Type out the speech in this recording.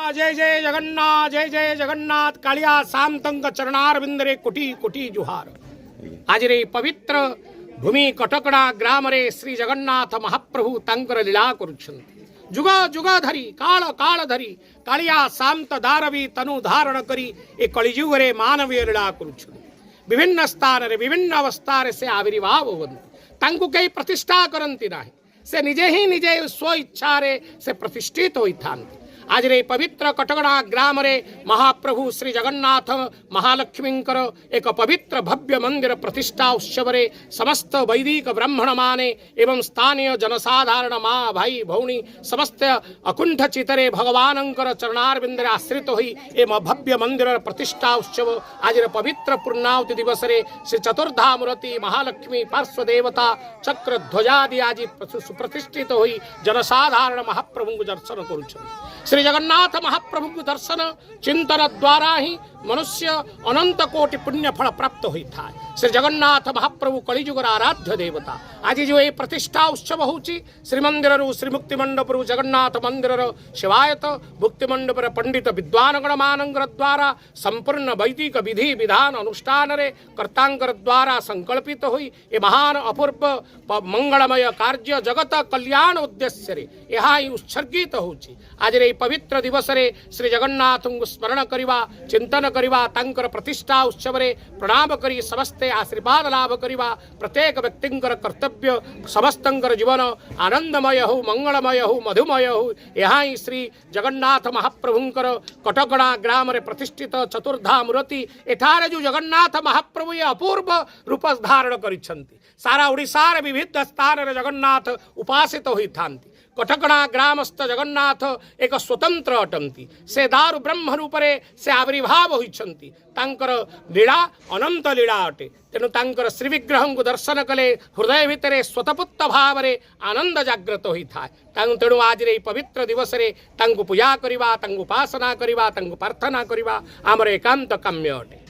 जय जय जगन्नाथ, जय जय जगन्नाथ। कालिया सामतंग चरणारविंदरे कोटी कोटी जुहार। आज रे पवित्र भूमि कटकड़ा ग्राम रे श्री जगन्नाथ महाप्रभु तांकर लीला करुछंती। जुग जुग धरी काल काल धरी कालिया सामत दारवी तनु धारण करी ए कलिजुग रे मानवीय लीला करुछंती। विभिन्न स्थान रे विभिन्न अवस्था रे से आविर्भाव होवंती। तांकु कई प्रतिष्ठा करंती नाही, से निजे ही निजे स्व इच्छा रे से प्रतिष्ठित होइथांती। आज रे पवित्र कटगड़ा ग्राम रे महाप्रभु श्री जगन्नाथ महालक्ष्मींकर एक पवित्र भव्य मंदिर प्रतिष्ठा उत्सव रे समस्त वैदिक ब्राह्मण माने एवं स्थानीय जनसाधारण माँ भाई भौणी समस्त अकुंठ चितरे भगवानंकर चरणारविंदरे आश्रित होई ए भव्य मंदिर प्रतिष्ठा उत्सव आज रे पवित्र पूर्णाहुति दिवस रे श्री चतुर्धामूर्ति महालक्ष्मी पार्श्व देवता चक्र ध्वजादि आज सुप्रतिष्ठित होई जनसाधारण महाप्रभु दर्शन करुछन। श्री जगन्नाथ महाप्रभु को दर्शन चिंतन द्वारा ही मनुष्य अनंत कोटि पुण्य फल प्राप्त होता है। श्री जगन्नाथ महाप्रभु कलिजुगर आराध्य देवता। आज जो ये प्रतिष्ठा उत्सव होची श्रीमंदिर श्री मुक्ति मंडप जगन्नाथ मंदिर शिवायत मुक्ति मंडप पंडित विद्वान गण मानंगर द्वारा संपूर्ण वैदिक विधि विधान अनुष्ठान रे कर्तांकर द्वारा संकल्पित हुई ये महान अपूर्व मंगलमय कार्य जगत कल्याण उद्देश्य रे यहाँ ही उत्सर्गित होची। आज रे पवित्र दिवस रे श्री जगन्नाथ स्मरण करिवा चिंतन करिवा तांकर प्रतिष्ठा उत्सव रे प्रणाम करी समस्ते आशीर्वाद लाभ करिवा प्रत्येक व्यक्तिंकर कर्तव्य समस्तंकर जीवन आनंदमय हो मंगलमय हो मधुमय हो। यहाँ ही श्री जगन्नाथ महाप्रभुंकर कटकड़ा ग्राम रे प्रतिष्ठित चतुर्धामूर्ति एठारे जो जगन्नाथ महाप्रभु ये अपूर्व रूप धारण करिछंती। सारा ओडिशा रे विविध स्थान रे जगन्नाथ उपासित होइथांती। कटकड़ा ग्रामस्थ जगन्नाथ एक स्वतंत्र अटंती। से दारु ब्रह्म रूपरे से आविर्भाव होइछंती। तांकर लीला अनंत लीला अटे। तेणु तांकर श्री विग्रह को दर्शन कले हृदय भितर स्वतपुत्त भाव रे आनंद जागृत होता है। तेणु आज रे पवित्र दिवस रे तांको पूजा करिवा तांको उपासना करिवा तांको प्रार्थना करिवा आमर एकांत काम्य अटे।